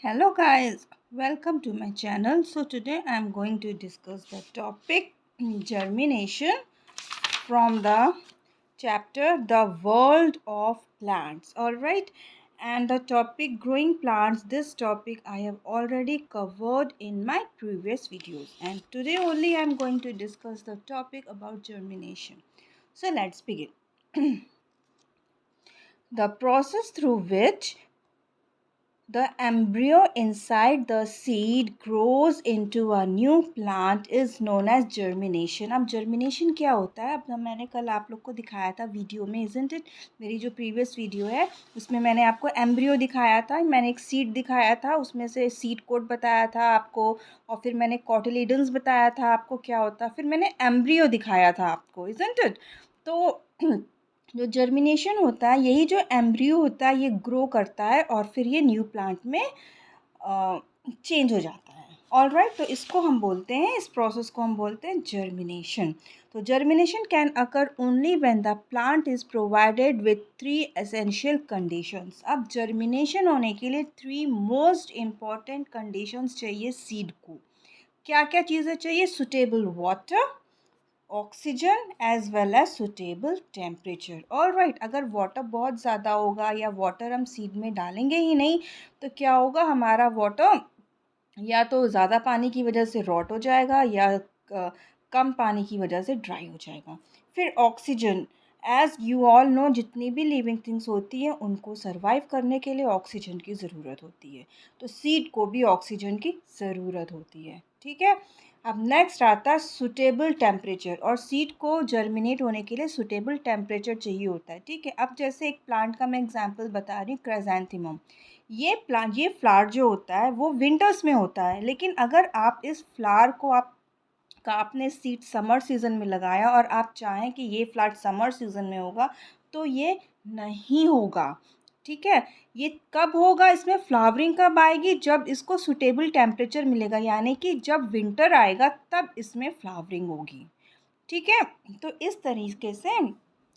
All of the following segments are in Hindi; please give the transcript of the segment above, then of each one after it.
Hello guys, welcome to my channel. So today I am going to discuss the topic germination from the chapter The World of Plants. Alright, and the topic growing plants. This topic I have already covered in my previous videos, and today only I am going to discuss the topic about germination. So let's begin. The process through which the embryo inside the seed grows into a new plant is known as germination. अब germination क्या होता है? अब मैंने कल आप लोग को दिखाया था वीडियो में, isn't it? मेरी जो प्रीवियस वीडियो है उसमें मैंने आपको एम्ब्रियो दिखाया था, मैंने एक सीड दिखाया था, उसमें से सीड कोड बताया था आपको, और फिर मैंने कॉटिलेडन्स बताया था आपको क्या होता है, फिर मैंने एम्ब्रियो दिखाया था आपको, isn't it? तो जो जर्मिनेशन होता है, यही जो एम्ब्रियो होता है ये ग्रो करता है और फिर ये न्यू प्लांट में चेंज हो जाता है। ऑल राइट, तो इसको हम बोलते हैं, इस प्रोसेस को हम बोलते हैं जर्मिनेशन। तो germination can occur only when the plant is provided with three essential conditions. अब जर्मिनेशन होने के लिए थ्री मोस्ट इम्पॉर्टेंट कंडीशंस चाहिए सीड को। क्या क्या चीज़ें चाहिए? Suitable water, oxygen as well as suitable temperature. All right, अगर वाटर बहुत ज़्यादा होगा या वाटर हम सीड में डालेंगे ही नहीं तो क्या होगा, हमारा वाटर या तो ज़्यादा पानी की वजह से रॉट हो जाएगा या कम पानी की वजह से ड्राई हो जाएगा। फिर oxygen, as you all know, जितनी भी लिविंग थिंग्स होती हैं उनको सर्वाइव करने के लिए ऑक्सीजन की ज़रूरत होती है, तो सीड को भी ऑक्सीजन की ज़रूरत होती है। ठीक है, अब नेक्स्ट आता है सुटेबल टेम्परेचर, और सीड को जर्मिनेट होने के लिए सुटेबल टेम्परेचर चाहिए होता है। ठीक है, अब जैसे एक प्लांट का मैं एग्जांपल बता रही हूँ, क्राइसैंथेमम। ये फ्लावर जो होता है वो विंटर्स में होता है, लेकिन अगर आप इस फ्लावर को आपने सीड समर सीज़न में लगाया और आप चाहें कि ये फ्लावर समर सीज़न में होगा तो ये नहीं होगा। ठीक है, ये कब होगा, इसमें फ्लावरिंग कब आएगी? जब इसको सुटेबल टेम्परेचर मिलेगा, यानी कि जब विंटर आएगा तब इसमें फ्लावरिंग होगी। ठीक है, तो इस तरीके से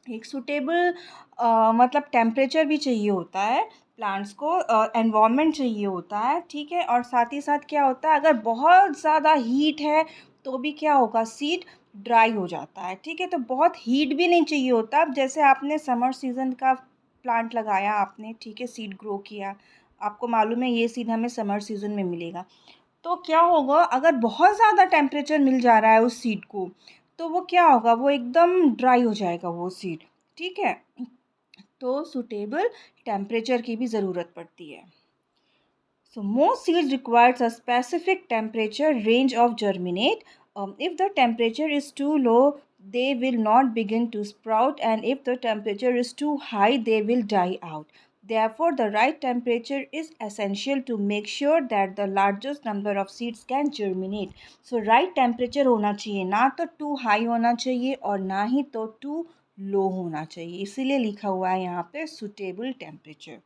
एक सूटेबल मतलब टेम्परेचर भी चाहिए होता है प्लांट्स को, एनवायरनमेंट चाहिए होता है। ठीक है, और साथ ही साथ क्या होता है, अगर बहुत ज़्यादा हीट है तो भी क्या होगा, सीड ड्राई हो जाता है। ठीक है, तो बहुत हीट भी नहीं चाहिए होता। अब जैसे आपने समर सीज़न का प्लांट लगाया आपने, ठीक है, सीड ग्रो किया, आपको मालूम है ये सीड हमें समर सीज़न में मिलेगा, तो क्या होगा, अगर बहुत ज़्यादा टेम्परेचर मिल जा रहा है उस सीड को तो वो क्या होगा, वो एकदम ड्राई हो जाएगा वो सीड। ठीक है, तो सूटेबल टेम्परेचर की भी ज़रूरत पड़ती है। So most seeds requires a specific temperature range of germinate. If the temperature is too low, they will not begin to sprout, and if the temperature is too high, they will die out. Therefore, the right temperature is essential to make sure that the largest number of seeds can germinate. So right temperature होना चाहिए, ना तो too high होना चाहिए और ना ही तो too low होना चाहिए, इसीलिए लिखा हुआ है यहाँ पे suitable temperature.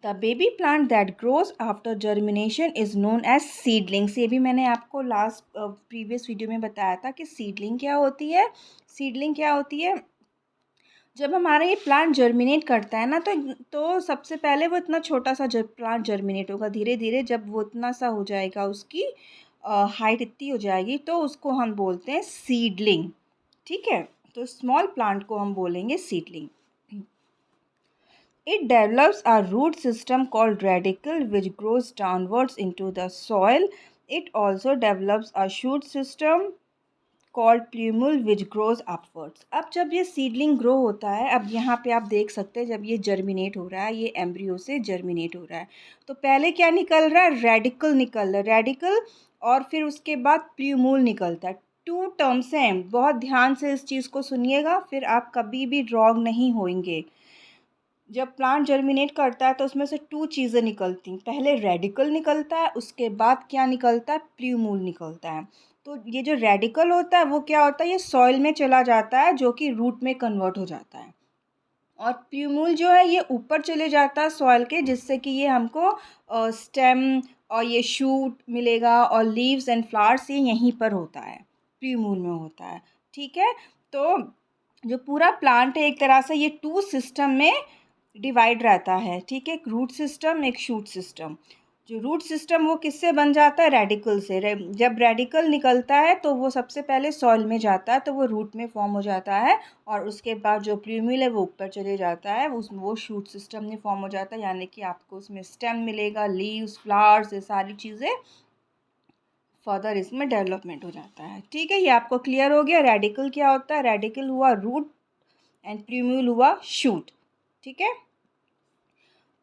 The baby plant that grows after germination is known as seedlings. ये भी मैंने आपको लास्ट प्रीवियस वीडियो में बताया था कि सीडलिंग क्या होती है। सीडलिंग क्या होती है, जब हमारा ये प्लांट जर्मिनेट करता है ना तो सबसे पहले वो इतना छोटा सा प्लांट जर्मिनेट होगा, धीरे धीरे जब वो इतना सा हो जाएगा, उसकी हाइट इतनी हो जाएगी तो उसको हम बोलते हैं सीडलिंग। ठीक है, तो स्मॉल प्लांट को हम बोलेंगे seedling. It develops a root system called radicle which grows downwards into the soil. It also develops a shoot system called plumule which grows upwards. अब जब ये सीडलिंग ग्रो होता है, अब यहाँ पे आप देख सकते हैं जब ये जर्मिनेट हो रहा है, ये एम्ब्रियो से जर्मिनेट हो रहा है, तो पहले क्या निकल रहा है, रेडिकल निकल रहा है, रेडिकल, और फिर उसके बाद प्ल्यूमूल निकलता है। टू टर्म्स हैं, बहुत ध्यान से इस चीज़ को सुनिएगा, फिर आप कभी भी रॉन्ग नहीं होंगे। जब प्लांट जर्मिनेट करता है तो उसमें से टू चीज़ें निकलती हैं, पहले रेडिकल निकलता है, उसके बाद क्या निकलता है, प्ल्यूमूल निकलता है। तो ये जो रेडिकल होता है वो क्या होता है, ये सॉइल में चला जाता है जो कि रूट में कन्वर्ट हो जाता है, और प्ल्यूमूल जो है ये ऊपर चले जाता है सॉइल के, जिससे कि ये हमको स्टेम और ये शूट मिलेगा, और लीव्स एंड फ्लावर्स ये यहीं पर होता है, प्ल्यूमूल में होता है। ठीक है, तो जो पूरा प्लांट है एक तरह से ये टू सिस्टम में डिवाइड रहता है। ठीक है, एक रूट सिस्टम, एक शूट सिस्टम। जो रूट सिस्टम वो किससे बन जाता है, रेडिकल से। जब रेडिकल निकलता है तो वो सबसे पहले सॉइल में जाता है, तो वो रूट में फॉर्म हो जाता है, और उसके बाद जो प्ल्यूम्यूल है वो ऊपर चले जाता है, उसमें वो शूट सिस्टम में फॉर्म हो जाता है, यानी कि आपको उसमें स्टेम मिलेगा, लीव्स, फ्लावर्स, ये सारी चीज़ें फर्दर इसमें डेवलपमेंट हो जाता है। ठीक है, ये आपको क्लियर हो गया। रेडिकल क्या होता है, रेडिकल हुआ रूट एंड प्ल्यूम्यूल हुआ शूट। ठीक है,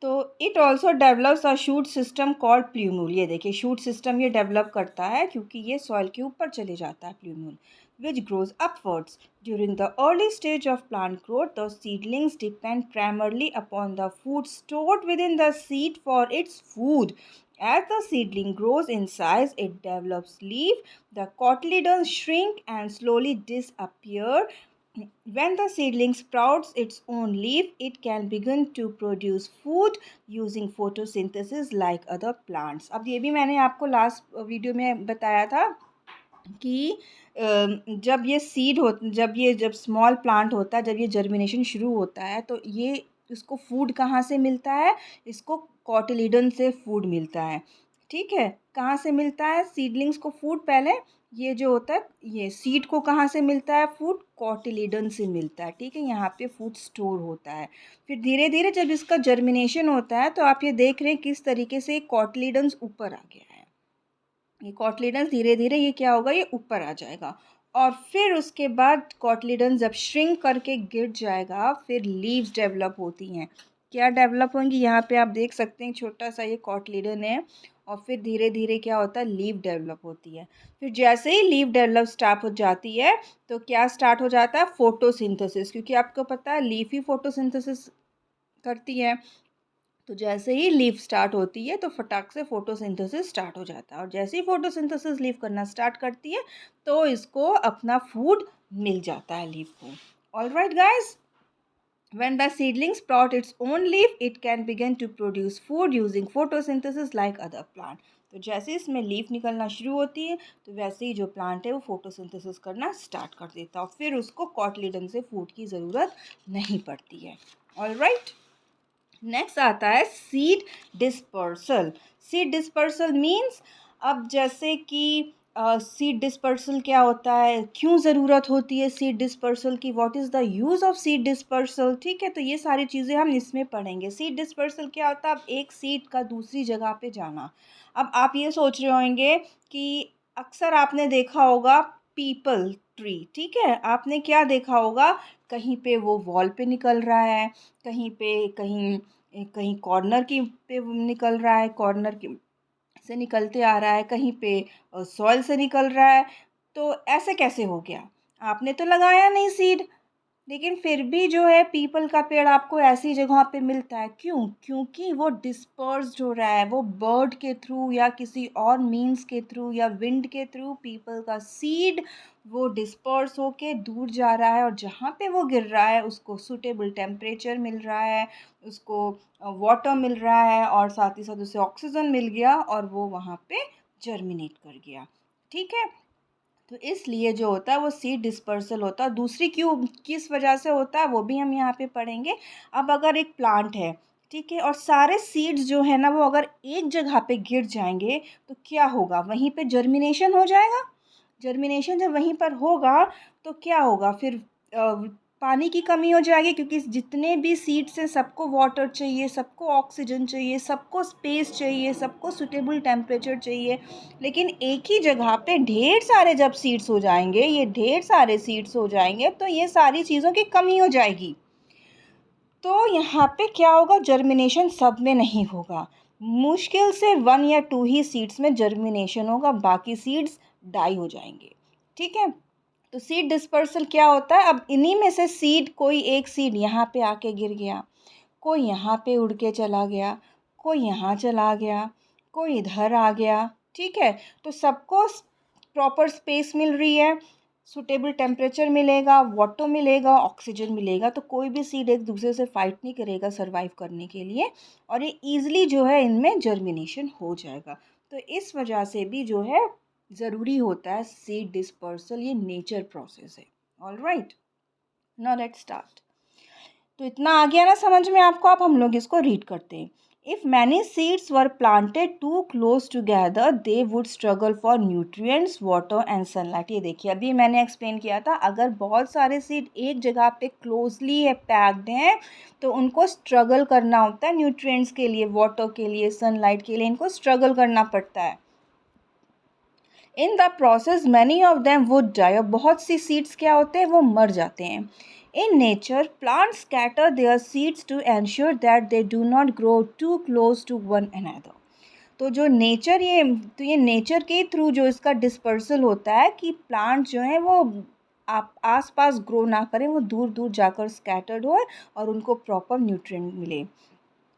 तो it also develops a shoot system called plumule. ये देखिए शूट सिस्टम ये डेवलप करता है क्योंकि ये सॉइल के ऊपर चले जाता है, plumule which grows upwards during the early stage of plant growth. The seedlings depend primarily upon the food stored with in the seed for its food. As the seedling grows in size, it develops leaf. The cotyledons shrink and slowly disappear. When the seedling sprouts its own leaf, it can begin to produce food using photosynthesis like other plants. अब ये भी मैंने आपको लास्ट वीडियो में बताया था कि जब ये सीड हो, जब स्मॉल प्लांट होता है, जब ये जर्मिनेशन शुरू होता है, तो ये इसको फूड कहाँ से मिलता है, इसको कॉटिलिडन से फूड मिलता है। ठीक है, कहाँ से मिलता है सीडलिंग्स को फूड, पहले ये जो होता है ये सीड को कहाँ से मिलता है फूड, कॉटिलिडन से मिलता है। ठीक है, यहाँ पे फूड स्टोर होता है। फिर धीरे धीरे जब इसका जर्मिनेशन होता है तो आप ये देख रहे हैं किस तरीके से कॉटिलिडन्स ऊपर आ गया है। ये कॉटलिडन्स धीरे धीरे ये क्या होगा, ये ऊपर आ जाएगा, और फिर उसके बाद कॉटलिडन्स जब श्रिंक करके गिर जाएगा, फिर लीव्स डेवलप होती हैं। क्या डेवलप होंगी, यहाँ पे आप देख सकते हैं छोटा सा ये कॉटलिडन है, और फिर धीरे धीरे क्या होता है, लीव डेवलप होती है। फिर जैसे ही लीव डेवलप स्टार्ट हो जाती है तो क्या स्टार्ट हो जाता है, फोटोसिंथेसिस, क्योंकि आपको पता है लीफ ही फोटोसिंथेसिस करती है। तो जैसे ही लीफ स्टार्ट होती है तो फटाक से फोटोसिंथेसिस स्टार्ट हो जाता है, और जैसे ही फोटोसिंथेसिस लीफ करना स्टार्ट करती है तो इसको अपना फूड मिल जाता है लीफ को। All right guys, when the seedling sprout its own leaf, it can begin to produce food using photosynthesis like other plant. तो जैसे इसमें लीफ निकलना शुरू होती है तो वैसे ही जो प्लांट है वो फोटोसिंथेसिस करना स्टार्ट कर देता है, और फिर उसको कॉटलिडन से फूड की ज़रूरत नहीं पड़ती है। ऑल राइट, नेक्स्ट आता है seed dispersal. Seed dispersal means, अब जैसे कि सीड डिस्पर्सल क्या होता है, क्यों ज़रूरत होती है सीड डिस्पर्सल की, what is the use of seed dispersal. ठीक है, तो ये सारी चीज़ें हम इसमें पढ़ेंगे। सीड डिस्पर्सल क्या होता है, अब एक सीड का दूसरी जगह पे जाना। अब आप ये सोच रहे होंगे कि अक्सर आपने देखा होगा पीपल ट्री, ठीक है, आपने क्या देखा होगा, कहीं पे वो वॉल पे निकल रहा है, कहीं पे कहीं कहीं कॉर्नर की पे निकल रहा है, कॉर्नर की से निकलते आ रहा है, कहीं पे सॉइल से निकल रहा है। तो ऐसे कैसे हो गया, आपने तो लगाया नहीं सीड, लेकिन फिर भी जो है पीपल का पेड़ आपको ऐसी जगहों पे मिलता है। क्यों, क्योंकि वो डिस्पर्स्ड हो रहा है, वो बर्ड के थ्रू या किसी और मीन्स के थ्रू या विंड के थ्रू पीपल का सीड वो डिस्पर्स होके दूर जा रहा है, और जहाँ पे वो गिर रहा है उसको सूटेबल टेम्परेचर मिल रहा है, उसको वाटर मिल रहा है, और साथ ही साथ उसे ऑक्सीजन मिल गया, और वो वहाँ पे जर्मिनेट कर गया। ठीक है, तो इसलिए जो होता है वो सीड डिस्पर्सल होता है। दूसरी क्यों, किस वजह से होता है, वो भी हम यहाँ पे पढ़ेंगे। अब अगर एक प्लांट है, ठीक है, और सारे सीड्स जो है ना वो अगर एक जगह पे गिर जाएंगे तो क्या होगा, वहीं पे जर्मिनेशन हो जाएगा। जर्मिनेशन जब वहीं पर होगा तो क्या होगा फिर, पानी की कमी हो जाएगी, क्योंकि जितने भी सीड्स हैं सबको वाटर चाहिए, सबको ऑक्सीजन चाहिए, सबको स्पेस चाहिए, सबको सूटेबल टेम्परेचर चाहिए। लेकिन एक ही जगह पे ढेर सारे जब सीड्स हो जाएंगे, ये ढेर सारे सीड्स हो जाएंगे, तो ये सारी चीज़ों की कमी हो जाएगी। तो यहाँ पे क्या होगा, जर्मिनेशन सब में नहीं होगा, मुश्किल से 1 या 2 ही सीड्स में जर्मिनेशन होगा, बाकी सीड्स डाई हो जाएंगे। ठीक है, तो सीड डिस्पर्सल क्या होता है, अब इन्हीं में से सीड, कोई एक सीड यहाँ पे आके गिर गया, कोई यहाँ पे उड़ के चला गया, कोई यहाँ चला गया, कोई इधर आ गया। ठीक है, तो सबको प्रॉपर स्पेस मिल रही है, सूटेबल टेम्परेचर मिलेगा, वाटर मिलेगा, ऑक्सीजन मिलेगा, तो कोई भी सीड एक दूसरे से फाइट नहीं करेगा सर्वाइव करने के लिए, और ये ईजिली जो है इनमें जर्मिनेशन हो जाएगा। तो इस वजह से भी जो है ज़रूरी होता है सीड डिस्पर्सल, ये नेचर प्रोसेस है। All right, now let's start. तो इतना आ गया ना समझ में आपको, अब हम लोग इसको रीड करते हैं। If many seeds were planted too close together, they would struggle for nutrients, water and sunlight. ये देखिए अभी मैंने एक्सप्लेन किया था, अगर बहुत सारे सीड एक जगह पे क्लोजली पैक्ड हैं तो उनको स्ट्रगल करना होता है न्यूट्रिएंट्स के लिए, वाटर के लिए, सनलाइट के लिए, इनको स्ट्रगल करना पड़ता है. In the process many of them would die. और बहुत सी सीड्स क्या होते हैं, वो मर जाते हैं. In nature plants scatter their seeds to ensure that they do not grow too close to one another. तो जो नेचर ये नेचर के थ्रू जो इसका डिस्पर्सल होता है कि प्लांट जो हैं वो आप आस पास ग्रो ना करें, वो दूर दूर जाकर स्कैटर्ड हो और उनको प्रॉपर न्यूट्रिएंट मिले.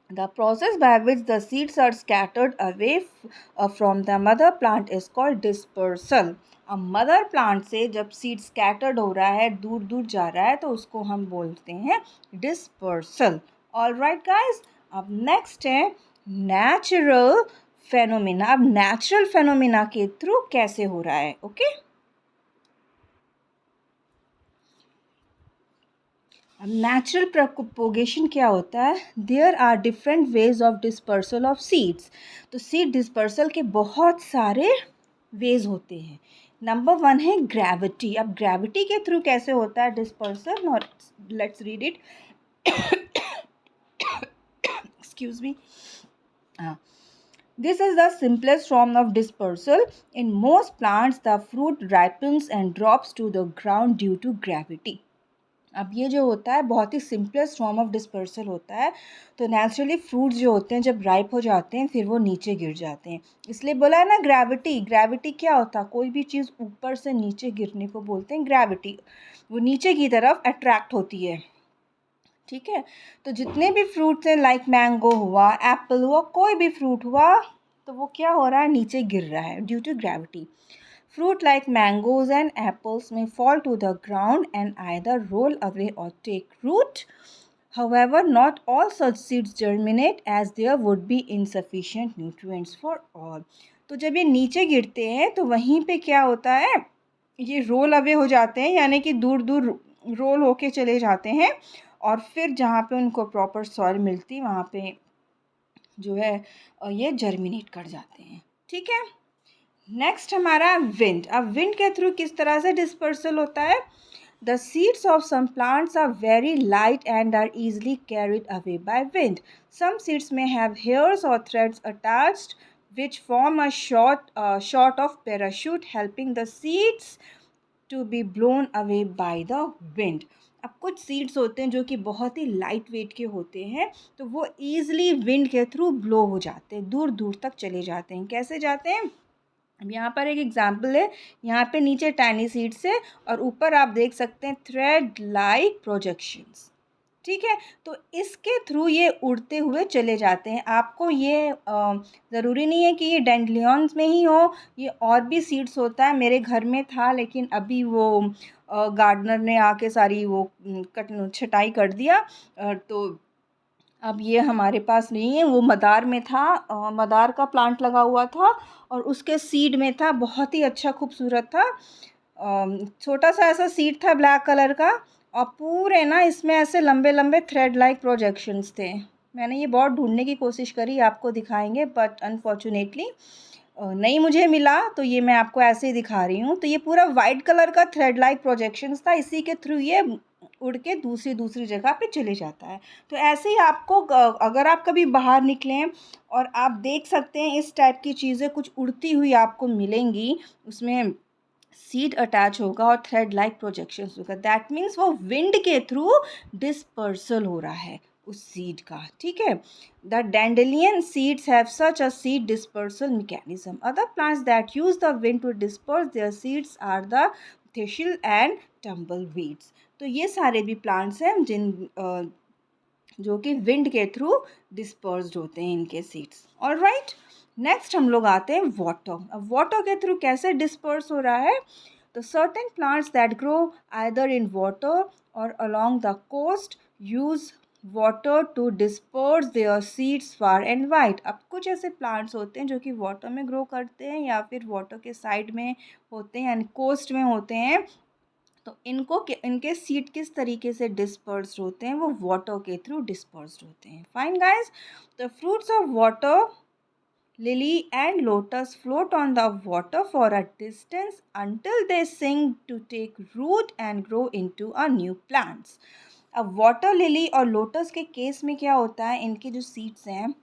The process by which the seeds are scattered away from the mother plant is called dispersal. अब मदर प्लांट से जब सीड स्कैटर्ड हो रहा है, दूर दूर जा रहा है, तो उसको हम बोलते हैं डिस्पर्सल. ऑल राइट गाइज, अब नेक्स्ट है नेचुरल फेनोमिना. अब नेचुरल फेनोमिना के थ्रू कैसे हो रहा है, ओके अब नेचुरल प्रोपोगेशन क्या होता है. There are different ways of dispersal of seeds. तो सीड डिस्पर्सल के बहुत सारे वेज होते हैं. नंबर 1 है ग्रेविटी. अब ग्रेविटी के थ्रू कैसे होता है डिस्पर्सल, और let's read it. Excuse me. This is the simplest form of dispersal. In most plants, the fruit ripens and drops to the ground due to gravity. अब ये जो होता है बहुत ही सिंपलेस्ट फॉर्म ऑफ डिस्पर्सल होता है. तो नेचुरली फ्रूट्स जो होते हैं जब राइप हो जाते हैं फिर वो नीचे गिर जाते हैं. इसलिए बोला है ना ग्रेविटी. ग्रेविटी क्या होता है, कोई भी चीज़ ऊपर से नीचे गिरने को बोलते हैं ग्रेविटी. वो नीचे की तरफ अट्रैक्ट होती है. ठीक है, तो जितने भी फ्रूट्स हैं लाइक मैंगो हुआ, एप्पल हुआ, कोई भी फ्रूट हुआ, तो वो क्या हो रहा है, नीचे गिर रहा है due to gravity. Fruit like mangoes and apples may fall to the ground and either roll away or take root. However, not all such seeds germinate as there would be insufficient nutrients for all. तो जब ये नीचे गिरते हैं तो वहीं पे क्या होता है, ये रोल अवे हो जाते हैं, यानी कि दूर दूर रोल होके चले जाते हैं और फिर जहाँ पे उनको प्रॉपर सॉइल मिलती वहाँ पे जो है ये जर्मिनेट कर जाते हैं. ठीक है, नेक्स्ट हमारा विंड. अब विंड के थ्रू किस तरह से डिस्पर्सल होता है. The seeds of some plants are very light and are easily carried away by wind. Some seeds में हैव हेयर्स और threads attached which form a short of parachute helping the seeds to be blown away by the wind. अब कुछ सीड्स होते हैं जो कि बहुत ही लाइट वेट के होते हैं, तो वो ईज़िली विंड के थ्रू ब्लो हो जाते हैं, दूर दूर तक चले जाते हैं. कैसे जाते हैं, अब यहाँ पर एक एग्जाम्पल है. यहाँ पे नीचे टाइनी सीड्स है और ऊपर आप देख सकते हैं थ्रेड लाइक प्रोजेक्शंस. ठीक है, तो इसके थ्रू ये उड़ते हुए चले जाते हैं. आपको ये ज़रूरी नहीं है कि ये डेंडलियंस में ही हो, ये और भी सीड्स होता है. मेरे घर में था लेकिन अभी वो गार्डनर ने आके सारी वो छटाई कर दिया, तो अब ये हमारे पास नहीं है. वो मदार में था, मदार का प्लांट लगा हुआ था और उसके सीड में था, बहुत ही अच्छा खूबसूरत था. छोटा सा ऐसा सीड था ब्लैक कलर का और पूरे ना इसमें ऐसे लंबे लंबे थ्रेड लाइक प्रोजेक्शंस थे. मैंने ये बहुत ढूंढने की कोशिश करी, आपको दिखाएंगे, बट अनफॉर्चुनेटली नहीं मुझे मिला, तो ये मैं आपको ऐसे ही दिखा रही हूँ. तो ये पूरा वाइट कलर का थ्रेड लाइक प्रोजेक्शंस था, इसी के थ्रू ये उड़ के दूसरी दूसरी जगह पे चले जाता है. तो ऐसे ही आपको अगर आप कभी बाहर निकलें और आप देख सकते हैं इस टाइप की चीज़ें कुछ उड़ती हुई आपको मिलेंगी, उसमें सीड अटैच होगा और थ्रेड लाइक प्रोजेक्शंस होगा, दैट मीन्स वो विंड के थ्रू डिस्पर्सल हो रहा है उस सीड का. ठीक है, the dandelion seeds have such a seed dispersal mechanism. Other plants that use the wind to disperse their seeds are the thistle and tumbleweeds. तो ये सारे भी प्लांट्स हैं जो कि विंड के थ्रू डिस्पर्स्ड होते हैं इनके सीड्स. ऑल राइट, नेक्स्ट हम लोग आते हैं वाटर. अब वाटर के थ्रू कैसे डिस्पर्स हो रहा है. तो certain plants that grow either in water or along the coast use water to disperse their seeds far and wide. अब कुछ ऐसे प्लांट्स होते हैं जो कि वाटर में ग्रो करते हैं या फिर वाटर के साइड में होते हैं यानी कोस्ट में होते हैं, तो इनके सीड किस तरीके से डिस्पर्स्ड होते हैं, वो वाटर के थ्रू डिस्पर्स्ड होते हैं. Fine guys, the fruits of water lily and lotus float on the water for a distance until they sink to take root and grow into a new plants. अब वाटर लिली और लोटस के केस में क्या होता है, इनके जो सीड्स हैं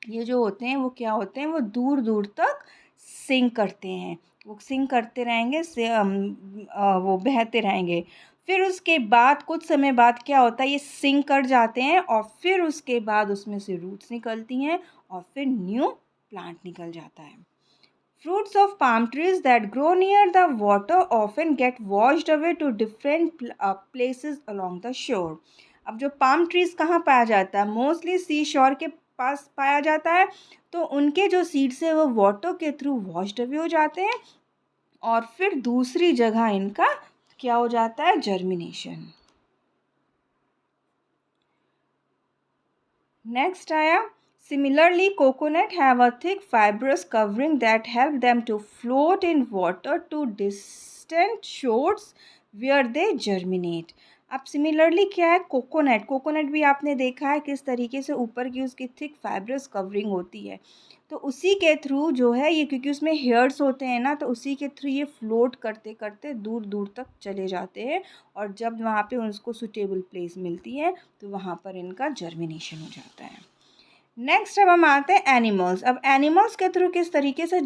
ये जो होते हैं वो क्या होते हैं, वो दूर दूर तक सिंक करते हैं. वो सिंक करते रहेंगे से वो बहते रहेंगे. फिर उसके बाद कुछ समय बाद क्या होता है, ये सिंक कर जाते हैं और फिर उसके बाद उसमें से रूट्स निकलती हैं और फिर न्यू प्लांट निकल जाता है. Fruits of palm trees that grow near the water often get washed away to different places along the shore. अब जो palm trees कहाँ पाया जाता है, मोस्टली सी शोर के पास पाया जाता है. तो उनके जो सीड्स हैं वो वाटर के थ्रू वॉश्ड अवे हो जाते हैं और फिर दूसरी जगह इनका क्या हो जाता है, जर्मिनेशन. नेक्स्ट आया, similarly coconut have a thick fibrous covering that help them to float in water to distant shores where they germinate. अब सिमिलरली क्या है, कोकोनट भी आपने देखा है किस तरीके से ऊपर की उसकी थिक फाइब्रस कवरिंग होती है. तो उसी के थ्रू जो है ये, क्योंकि उसमें हेयर्स होते हैं ना, तो उसी के थ्रू ये फ्लोट करते करते दूर दूर तक चले जाते हैं और जब वहाँ पे उनको सुटेबल प्लेस मिलती है तो वहाँ पर इनका जर्मिनेशन हो जाता है. नेक्स्ट अब हम आते हैं एनिमल्स. अब एनिमल्स के थ्रू किस तरीके से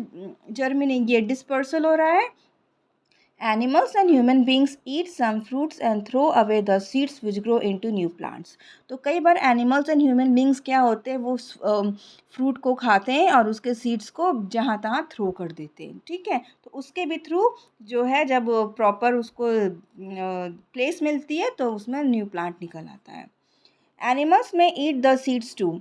जर्मिनेट ये डिस्पर्सल हो रहा है. Animals and human beings eat some fruits and throw away the seeds which grow into new plants. तो कई बार एनिमल्स एंड ह्यूमन बींग्स क्या होते हैं, वो फ्रूट को खाते हैं और उसके सीड्स को जहाँ तहाँ थ्रो कर देते हैं. ठीक है, तो उसके भी थ्रू जो है जब प्रॉपर उसको प्लेस मिलती है तो उसमें न्यू प्लांट निकल आता है. एनिमल्स में eat the seeds too.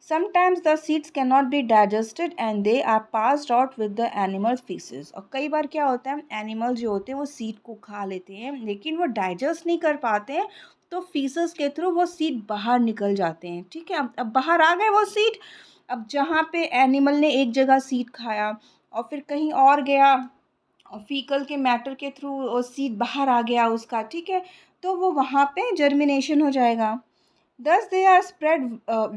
Sometimes the seeds cannot be digested and they are passed out with the animal feces. और कई बार क्या होता है, एनिमल जो होते हैं वो सीड को खा लेते हैं लेकिन वो डाइजेस्ट नहीं कर पाते हैं, तो फीसेस के थ्रू वो सीड बाहर निकल जाते हैं. ठीक है, अब बाहर आ गए वो सीड. अब जहाँ पे एनिमल ने एक जगह सीड खाया और फिर कहीं और गया और फीकल के मैटर के थ्रू वो सीड बाहर आ गया उसका. ठीक है, तो वो वहाँ पे जर्मिनेशन हो जाएगा. Thus they are spread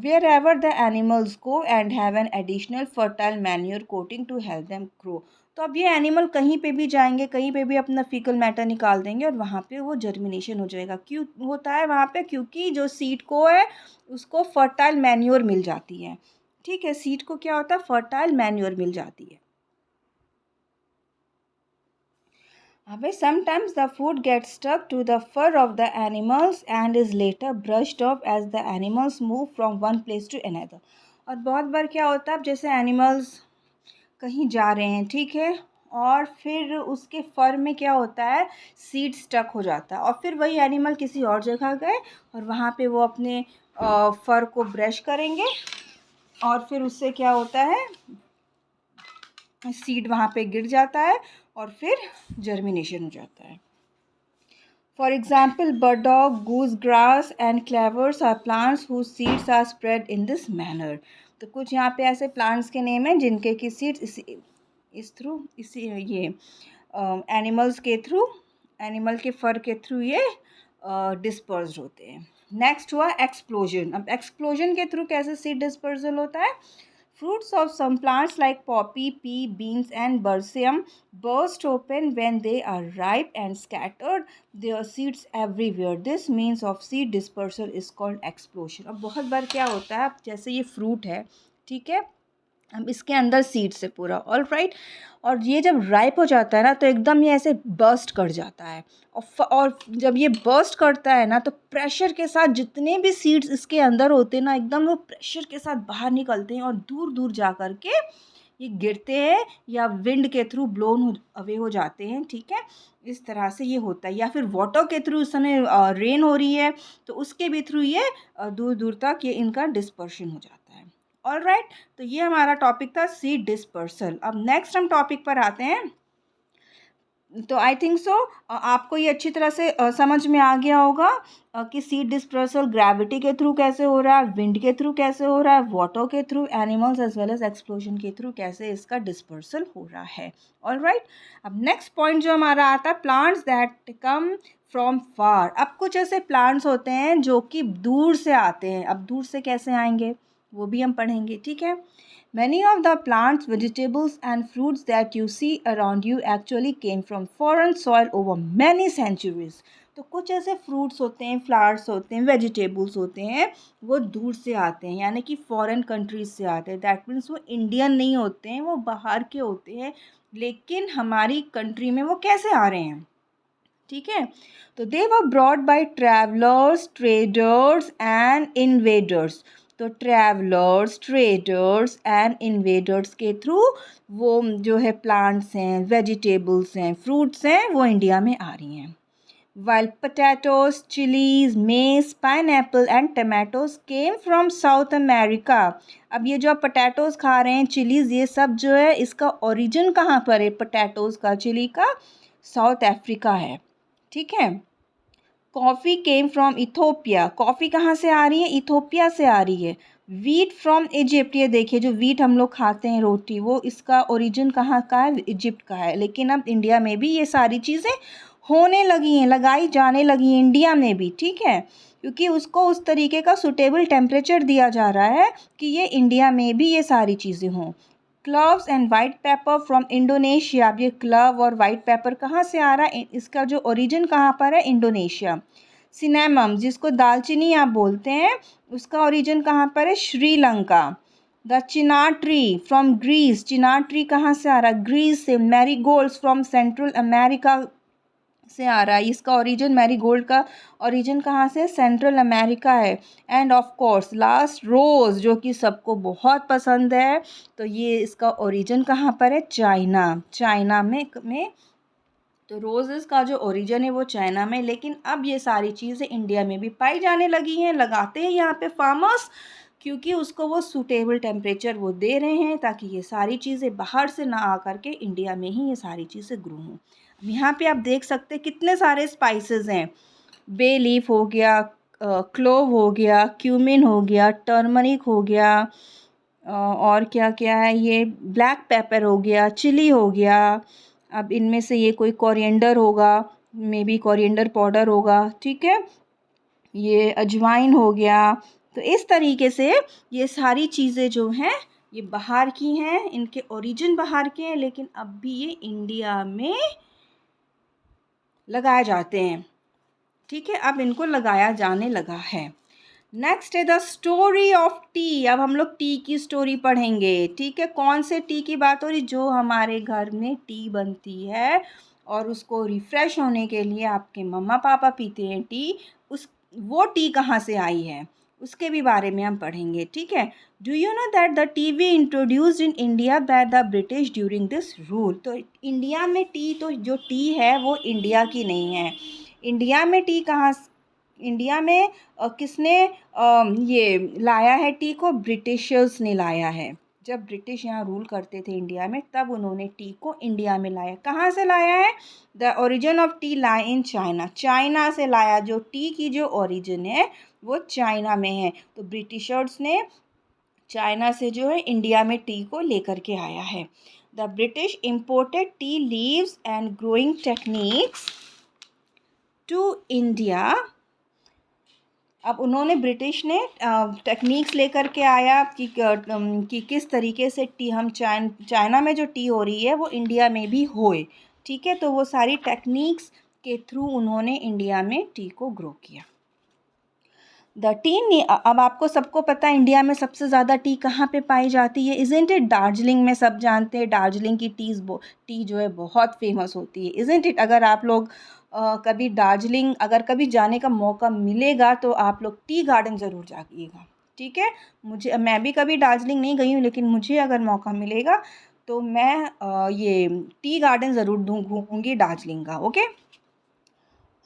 wherever the animals go and have an additional fertile manure coating to help them grow. तो अब ये एनिमल कहीं पे भी जाएंगे, कहीं पे भी अपना फीकल मैटर निकाल देंगे और वहाँ पे वो जर्मिनेशन हो जाएगा. क्यों होता है वहाँ पे, क्योंकि जो सीड को है उसको फर्टाइल मैन्योर मिल जाती है. ठीक है, सीड को क्या होता है, फर्टाइल मैन्योर मिल जाती है. अबे sometimes the food gets stuck to the fur of the animals and is later brushed off as the animals move from one place to another. और बहुत बार क्या होता है, जैसे एनिमल्स कहीं जा रहे हैं, ठीक है, और फिर उसके फर में क्या होता है, सीड स्टक हो जाता है और फिर वही एनिमल किसी और जगह गए और वहाँ पे वो अपने फर को ब्रश करेंगे और फिर उससे क्या होता है, सीड वहाँ पे गिर जाता है और फिर जर्मिनेशन हो जाता है. For example burdock, goose grass and clavers are plants whose seeds are spread in this manner. तो कुछ यहाँ पे ऐसे प्लांट्स के नेम हैं जिनके की सीड्स इसी ये एनिमल्स के थ्रू, एनिमल के फर के थ्रू ये डिस्पर्स्ड होते हैं. नेक्स्ट हुआ एक्सप्लोजन. अब एक्सप्लोजन के थ्रू कैसे सीड डिस्पर्सल होता है. Fruits of some plants like poppy, pea, beans and berseum burst open when they are ripe and scattered their seeds everywhere. This means of seed dispersal is called explosion. अब बहुत बार क्या होता है, जैसे ये फ्रूट है, ठीक है, अब इसके अंदर सीड्स है पूरा, ऑल राइट, और ये जब राइप हो जाता है ना तो एकदम ये ऐसे बर्स्ट कर जाता है और जब ये बर्स्ट करता है ना तो प्रेशर के साथ जितने भी सीड्स इसके अंदर होते हैं ना एकदम वो प्रेशर के साथ बाहर निकलते हैं और दूर दूर जा कर के ये गिरते हैं या विंड के थ्रू ब्लोन अवे हो जाते हैं. ठीक है, इस तरह से ये होता है. या फिर वाटर के थ्रू उस समय रेन हो रही है तो उसके भी थ्रू ये दूर दूर तक ये इनका डिस्पर्शन हो जाता है. ऑल राइट, तो ये हमारा टॉपिक था सीड डिस्पर्सल. अब नेक्स्ट हम टॉपिक पर आते हैं तो आई थिंक सो आपको ये अच्छी तरह से समझ में आ गया होगा कि सीड डिस्पर्सल ग्रेविटी के थ्रू कैसे हो रहा है, विंड के थ्रू कैसे हो रहा है, वाटर के through, animals as well as explosion के थ्रू कैसे इसका डिस्पर्सल हो रहा है। ऑलराइट, अब नेक्स्ट पॉइंट जो हमारा आता है, plants that come from far. अब कुछ ऐसे प्लांट्स होते हैं जो कि दूर से आते हैं। अब दूर से कैसे आएंगे वो भी हम पढ़ेंगे, ठीक है। Many of the plants, vegetables and fruits that you see around you actually came from foreign soil over many centuries. तो कुछ ऐसे फ्रूट्स होते हैं, फ्लावर्स होते हैं, वेजिटेबल्स होते हैं, वो दूर से आते हैं, यानी कि फॉरेन कंट्रीज से आते हैं। दैट मीन्स वो इंडियन नहीं होते हैं, वो बाहर के होते हैं, लेकिन हमारी कंट्री में वो कैसे आ रहे हैं, ठीक है। तो they were brought by travellers, traders and invaders. तो ट्रैवलर्स, ट्रेडर्स एंड इन्वेडर्स के थ्रू वो जो है प्लांट्स हैं, वेजिटेबल्स हैं, फ्रूट्स हैं, वो इंडिया में आ रही हैं। While potatoes, chilies, maize, pineapple and tomatoes came from South America. अब ये जो आप पोटैटोज़ खा रहे हैं, चिलीज़, ये सब जो है इसका ओरिजिन कहाँ पर है? पोटैटोज़ का, चिली का, साउथ अफ्रीका है, ठीक है। Coffee came from Ethiopia. Coffee कहाँ से आ रही है? इथोपिया से आ रही है। Wheat from Egypt. ये देखिए जो वीट हम लोग खाते हैं, रोटी, वो इसका ओरिजिन कहाँ का है? इजिप्ट का है। लेकिन अब इंडिया में भी ये सारी चीज़ें होने लगी हैं, लगाई जाने लगी हैं इंडिया में भी, ठीक है, क्योंकि उसको उस तरीके का सूटेबल टेम्परेचर दिया जा रहा है कि ये इंडिया में भी ये सारी चीज़ें हों। Cloves and white paper from Indonesia. अब ये क्लव और वाइट पेपर कहाँ से आ रहा है? इसका जो ओरिजिन कहाँ पर है? इंडोनेशिया। सिनेमम, जिसको दालचीनी आप बोलते हैं, उसका ओरिजिन कहाँ पर है? Sri Lanka. The chinar tree from Greece. Chinar tree कहाँ से आ रहा है? ग्रीस से। मैरीगोल्ड्स फ्रॉम सेंट्रल अमेरिका से आ रहा है। इसका ओरिजिन, मैरीगोल्ड का ओरिजिन कहाँ से? सेंट्रल अमेरिका है। एंड ऑफ कोर्स लास्ट, रोज़, जो कि सबको बहुत पसंद है, तो ये इसका ओरिजिन कहाँ पर है? चाइना। चाइना में तो रोज़ेस का जो ओरिजिन है वो चाइना में, लेकिन अब ये सारी चीज़ें इंडिया में भी पाई जाने लगी हैं। लगाते हैं यहाँ पे फार्मर्स, क्योंकि उसको वो सूटेबल टेम्परेचर वो दे रहे हैं ताकि ये सारी चीज़ें बाहर से ना आकर के इंडिया में ही ये सारी चीज़ें ग्रो हों। अब यहाँ पे आप देख सकते हैं कितने सारे स्पाइसेस हैं। बे लीफ हो गया, क्लोव हो गया, क्यूमिन हो गया, टर्मरिक हो गया, और क्या क्या है, ये ब्लैक पेपर हो गया, चिली हो गया। अब इनमें से ये कोई कोरिएंडर होगा, मे बी कोरिएंडर पाउडर होगा, ठीक है, ये अजवाइन हो गया। तो इस तरीके से ये सारी चीज़ें जो हैं ये बाहर की हैं, इनके ओरिजिन बाहर के हैं, लेकिन अब भी ये इंडिया में लगाए जाते हैं, ठीक है, अब इनको लगाया जाने लगा है। नेक्स्ट है द स्टोरी ऑफ टी। अब हम लोग टी की स्टोरी पढ़ेंगे, ठीक है। कौन से टी की बात हो रही? जो हमारे घर में टी बनती है और उसको रिफ़्रेश होने के लिए आपके मम्मा पापा पीते हैं टी, उस वो टी कहाँ से आई है उसके भी बारे में हम पढ़ेंगे, ठीक है। Do you know that the T V introduced in India by the British during this rule. तो इंडिया में टी, तो जो टी है वो इंडिया की नहीं है। इंडिया में टी कहाँ, इंडिया में किसने ये लाया है टी को? ब्रिटिशर्स ने लाया है। जब ब्रिटिश यहाँ रूल करते थे इंडिया में, तब उन्होंने टी को इंडिया में लाया। कहाँ से लाया है? The origin of T lie in China. China से लाया। जो टी की जो ओरिजिन है वो चाइना में है। तो ब्रिटिशर्स ने चाइना से जो है इंडिया में टी को लेकर के आया है। The British imported tea leaves and growing techniques to India. अब उन्होंने, ब्रिटिश ने टेक्निक्स लेकर के आया कि किस तरीके से टी हम चाइना में जो टी हो रही है वो इंडिया में भी होए, ठीक है। तो वो सारी टेक्निक्स के थ्रू उन्होंने इंडिया में टी को ग्रो किया। द टी, अब आपको सबको पता है इंडिया में सबसे ज़्यादा टी कहाँ पे पाई जाती है? Isn't it? दार्जिलिंग में। सब जानते हैं दार्जिलिंग की टी जो है बहुत फेमस होती है, इज़न्ट इट? अगर आप लोग कभी दार्जिलिंग अगर कभी जाने का मौका मिलेगा तो आप लोग टी गार्डन ज़रूर जाइएगा, ठीक है। मैं भी कभी दार्जिलिंग नहीं गई हूँ, लेकिन मुझे अगर मौका मिलेगा तो मैं ये टी गार्डन ज़रूर घूमूंगी दार्जिलिंग का, okay.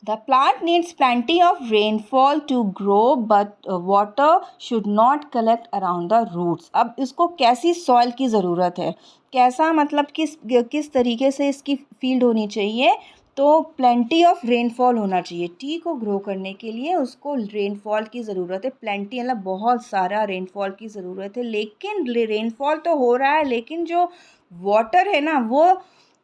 The plant needs plenty of rainfall to grow, but water should not collect around the roots. अब इसको कैसी सॉइल की ज़रूरत है, कैसा मतलब किस तरीके से इसकी फील्ड होनी चाहिए, तो प्लेंटी ऑफ रेनफॉल होना चाहिए। टी को ग्रो करने के लिए उसको रेनफॉल की ज़रूरत है। प्लेंटी मतलब बहुत सारा रेनफॉल की ज़रूरत है, लेकिन रेनफॉल तो हो रहा है, लेकिन जो वाटर है ना वो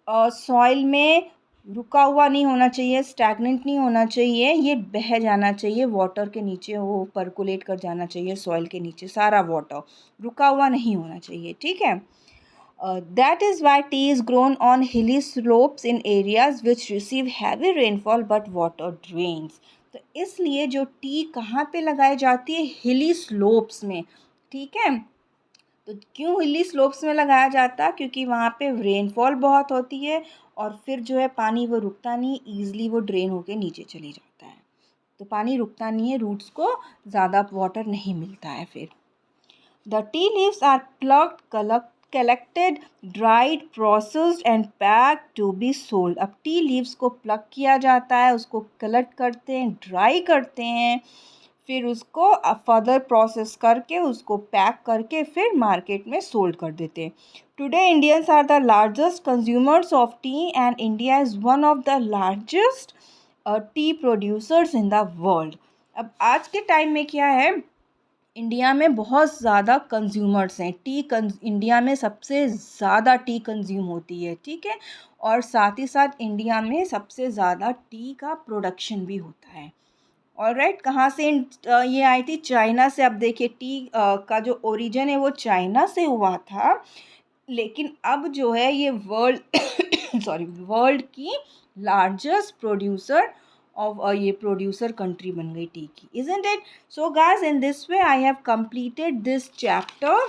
सॉइल में रुका हुआ नहीं होना चाहिए, स्टैगनेंट नहीं होना चाहिए, ये बह जाना चाहिए वाटर के नीचे, वो परकोलेट कर जाना चाहिए सॉइल के नीचे, सारा वाटर रुका हुआ नहीं होना चाहिए, ठीक है। That is why tea is grown on hilly slopes in areas which receive heavy rainfall but water drains. तो इसलिए जो टी कहाँ पे लगाई जाती है, हिली स्लोप्स में, ठीक है। तो क्यों हिली स्लोप्स में लगाया जाता है, क्योंकि वहाँ पे रेनफॉल बहुत होती है और फिर जो है पानी वो रुकता नहीं, ईज़िली वो ड्रेन होके नीचे चली जाता है, तो पानी रुकता नहीं है, रूट्स को ज़्यादा वाटर नहीं मिलता है फिर। The tea leaves are plugged, collected, dried, processed and packed to be sold। अब टी लीव्स को प्लग किया जाता है, उसको कलेक्ट करते हैं, ड्राई करते हैं, फिर उसको फर्दर प्रोसेस करके उसको पैक करके फिर मार्केट में सोल्ड कर देते हैं। Today Indians are the largest consumers of tea and India is one of the largest tea producers in the world. अब आज के टाइम में क्या है, इंडिया में बहुत ज़्यादा कंज्यूमर्स हैं, इंडिया में सबसे ज़्यादा टी कंज्यूम होती है, ठीक है। और साथ ही साथ इंडिया में सबसे ज़्यादा टी का प्रोडक्शन भी होता है। ऑलराइट, कहाँ से ये आई थी, चाइना से। अब देखिए टी का जो ओरिजिन है वो चाइना से हुआ था, लेकिन अब जो है ये वर्ल्ड सॉरी वर्ल्ड की लार्जेस्ट प्रोड्यूसर ऑफ ये प्रोड्यूसर कंट्री बन गई टी की, isn't it. So guys, in this way I have completed this chapter.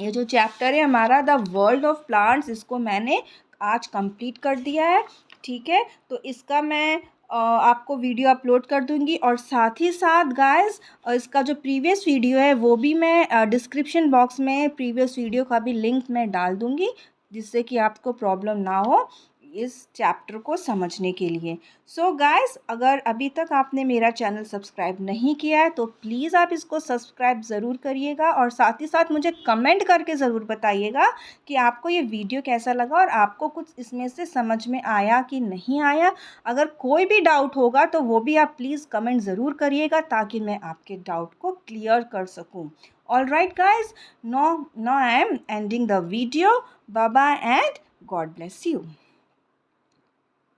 ये जो चैप्टर है हमारा द वर्ल्ड ऑफ प्लांट्स, इसको मैंने आज कंप्लीट कर दिया है, ठीक है। तो इसका मैं आपको वीडियो अपलोड कर दूंगी, और साथ ही साथ गाइस इसका जो प्रीवियस वीडियो है वो भी मैं डिस्क्रिप्शन बॉक्स में प्रीवियस वीडियो का भी लिंक मैं डाल दूंगी, जिससे कि आपको प्रॉब्लम ना हो इस चैप्टर को समझने के लिए। सो गाइस, अगर अभी तक आपने मेरा चैनल सब्सक्राइब नहीं किया है तो प्लीज़ आप इसको सब्सक्राइब ज़रूर करिएगा, और साथ ही साथ मुझे कमेंट करके ज़रूर बताइएगा कि आपको ये वीडियो कैसा लगा और आपको कुछ इसमें से समझ में आया कि नहीं आया। अगर कोई भी डाउट होगा तो वो भी आप प्लीज़ कमेंट ज़रूर करिएगा, ताकि मैं आपके डाउट को क्लियर कर सकूँ। Alright guys, now I am ending the video. Bye bye and God bless you.